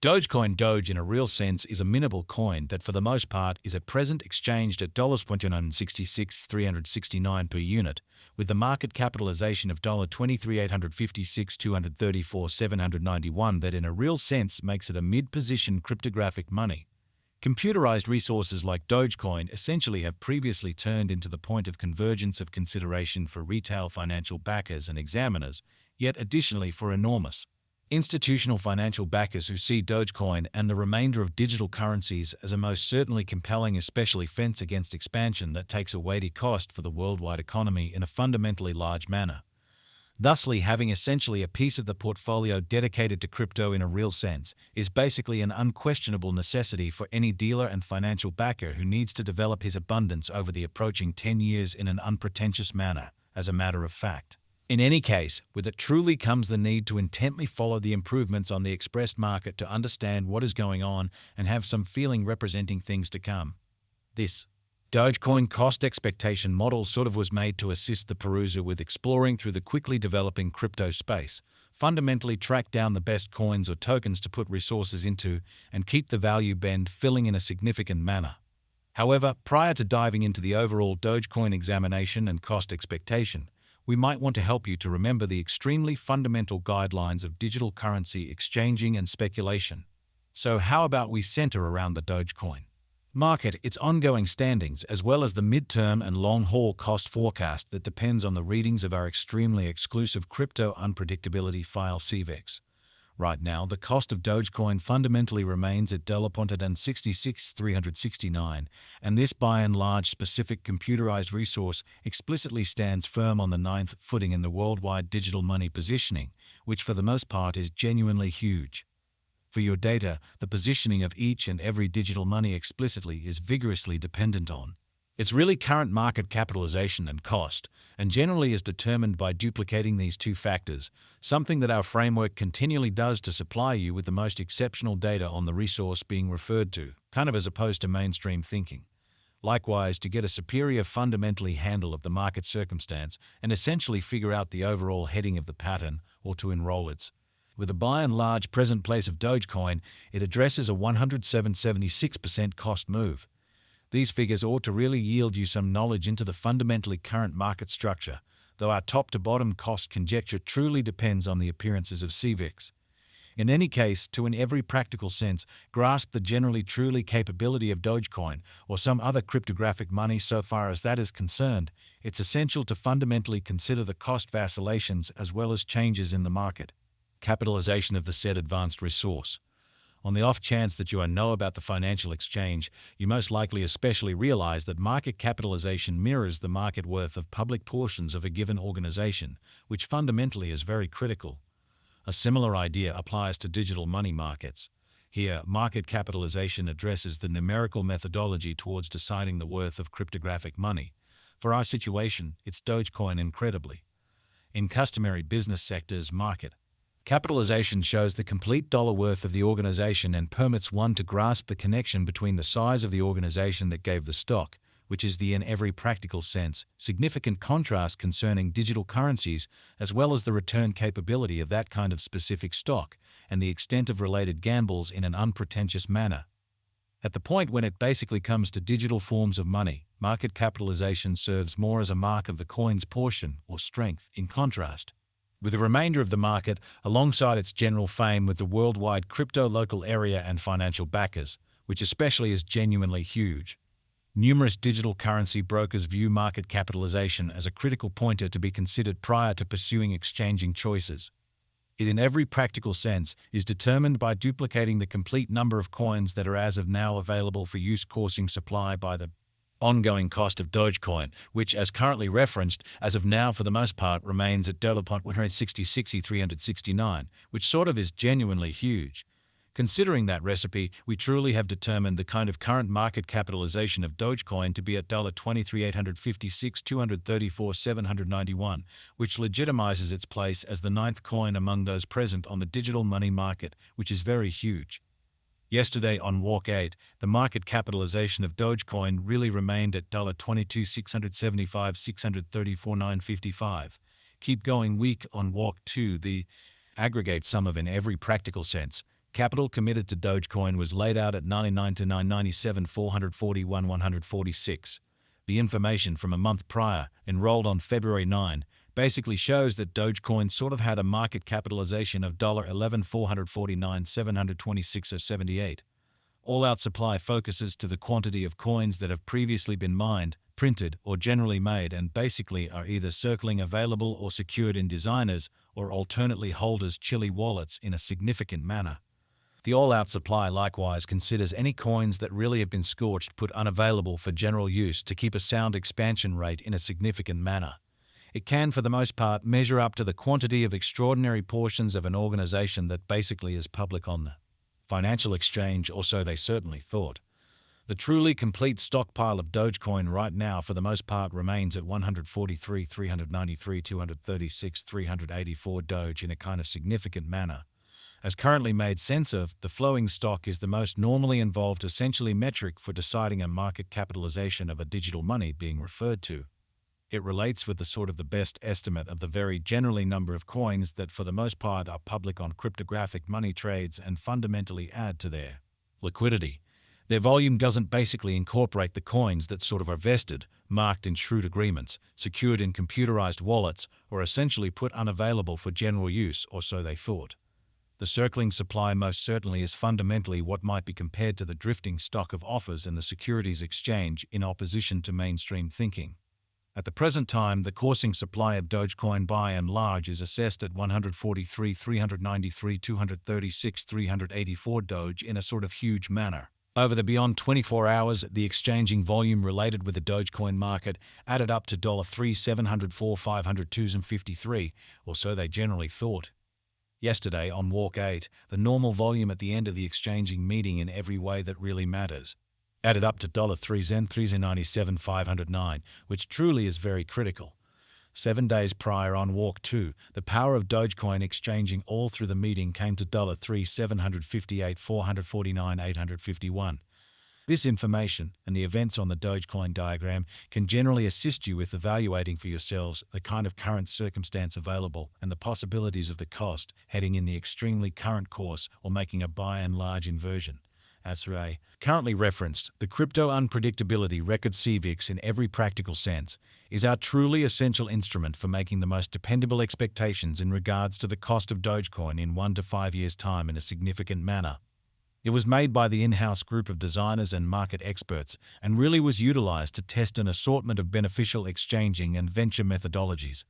Dogecoin Doge in a real sense is a minable coin that for the most part is at present exchanged at $0.266,369 per unit, with the market capitalization of $23,856,234,791 that in a real sense makes it a mid-position cryptographic money. Computerized resources like Dogecoin essentially have previously turned into the point of convergence of consideration for retail financial backers and examiners, yet additionally for enormous institutional financial backers who see Dogecoin and the remainder of digital currencies as a most certainly compelling especially fence against expansion that takes a weighty cost for the worldwide economy in a fundamentally large manner. Thusly, having essentially a piece of the portfolio dedicated to crypto in a real sense is basically an unquestionable necessity for any dealer and financial backer who needs to develop his abundance over the approaching 10 years in an unpretentious manner, as a matter of fact. In any case, with it truly comes the need to intently follow the improvements on the expressed market to understand what is going on and have some feeling representing things to come. This Dogecoin cost expectation model sort of was made to assist the peruser with exploring through the quickly developing crypto space, fundamentally track down the best coins or tokens to put resources into, and keep the value bend filling in a significant manner. However, prior to diving into the overall Dogecoin examination and cost expectation, we might want to help you to remember the extremely fundamental guidelines of digital currency exchanging and speculation. So how about we center around the Dogecoin market, its ongoing standings, as well as the midterm and long-haul cost forecast that depends on the readings of our extremely exclusive crypto unpredictability file CVEX. Right now, the cost of Dogecoin fundamentally remains at $0.26369, and this by and large specific computerized resource explicitly stands firm on the ninth footing in the worldwide digital money positioning, which for the most part is genuinely huge. For your data, the positioning of each and every digital money explicitly is vigorously dependent on its really current market capitalization and cost, and generally is determined by duplicating these two factors, something that our framework continually does to supply you with the most exceptional data on the resource being referred to, kind of as opposed to mainstream thinking. Likewise, to get a superior fundamentally handle of the market circumstance and essentially figure out the overall heading of the pattern, or to enroll its. With a by and large present place of Dogecoin, it addresses a 107.76% cost move. These figures ought to really yield you some knowledge into the fundamentally current market structure, though our top-to-bottom cost conjecture truly depends on the appearances of CVEX. In any case, to in every practical sense grasp the generally truly capability of Dogecoin or some other cryptographic money so far as that is concerned, it's essential to fundamentally consider the cost vacillations as well as changes in the market capitalization of the said advanced resource. On the off chance that you know about the financial exchange, you most likely especially realize that market capitalization mirrors the market worth of public portions of a given organization, which fundamentally is very critical. A similar idea applies to digital money markets. Here, market capitalization addresses the numerical methodology towards deciding the worth of cryptographic money. For our situation, it's Dogecoin incredibly. In customary business sectors, market capitalization shows the complete dollar worth of the organization and permits one to grasp the connection between the size of the organization that gave the stock, which is the in every practical sense significant contrast concerning digital currencies, as well as the return capability of that kind of specific stock and the extent of related gambles in an unpretentious manner. At the point when it basically comes to digital forms of money, market capitalization serves more as a mark of the coin's portion or strength in contrast with the remainder of the market, alongside its general fame with the worldwide crypto local area and financial backers, which especially is genuinely huge. Numerous digital currency brokers view market capitalization as a critical pointer to be considered prior to pursuing exchanging choices. It in every practical sense is determined by duplicating the complete number of coins that are as of now available for use coursing supply by the ongoing cost of Dogecoin, which, as currently referenced, as of now for the most part remains at $1.166,369, which sort of is genuinely huge. Considering that recipe, we truly have determined the kind of current market capitalization of Dogecoin to be at $23,856,234,791, which legitimizes its place as the ninth coin among those present on the digital money market, which is very huge. Yesterday on Walk 8, the market capitalization of Dogecoin really remained at $22,675,634,955. Keep going week on Walk 2, the aggregate sum of in every practical sense Capital committed to Dogecoin was laid out at 99 to 997 441 146. The information from a month prior, enrolled on February 9, basically shows that Dogecoin sort of had a market capitalization of $11 449 726 or 78. All-out supply focuses to the quantity of coins that have previously been mined, printed, or generally made and basically are either circling available or secured in designers or alternately holders' chilly wallets in a significant manner. The all-out supply likewise considers any coins that really have been scorched put unavailable for general use to keep a sound expansion rate in a significant manner. It can, for the most part, measure up to the quantity of extraordinary portions of an organization that basically is public on the financial exchange, or so they certainly thought. The truly complete stockpile of Dogecoin right now for the most part remains at 143, 393, 236, 384 Doge in a kind of significant manner. As currently made sense of, the flowing stock is the most normally involved essentially metric for deciding a market capitalization of a digital money being referred to. It relates with the best estimate of the very generally number of coins that for the most part are public on cryptographic money trades and fundamentally add to their liquidity. Their volume doesn't basically incorporate the coins that are vested, marked in shrewd agreements, secured in computerized wallets, or essentially put unavailable for general use, or so they thought. The circling supply most certainly is fundamentally what might be compared to the drifting stock of offers in the securities exchange in opposition to mainstream thinking. At the present time, the coursing supply of Dogecoin by and large is assessed at 143, 393, 236, 384 Doge in a sort of huge manner. Over the beyond 24 hours, the exchanging volume related with the Dogecoin market added up to $3 704 502 53, or so they generally thought. Yesterday, on Walk 8, the normal volume at the end of the exchanging meeting in every way that really matters added up to $3 397 509, which truly is very critical. 7 days prior on Walk 2, the power of Dogecoin exchanging all through the meeting came to $3 758 449 851. This information and the events on the Dogecoin diagram can generally assist you with evaluating for yourselves the kind of current circumstance available and the possibilities of the cost heading in the extremely current course or making a by and large inversion. As for a currently referenced, the crypto unpredictability record CVIX in every practical sense is our truly essential instrument for making the most dependable expectations in regards to the cost of Dogecoin in 1 to 5 years' time in a significant manner. It was made by the in-house group of designers and market experts and really was utilized to test an assortment of beneficial exchanging and venture methodologies.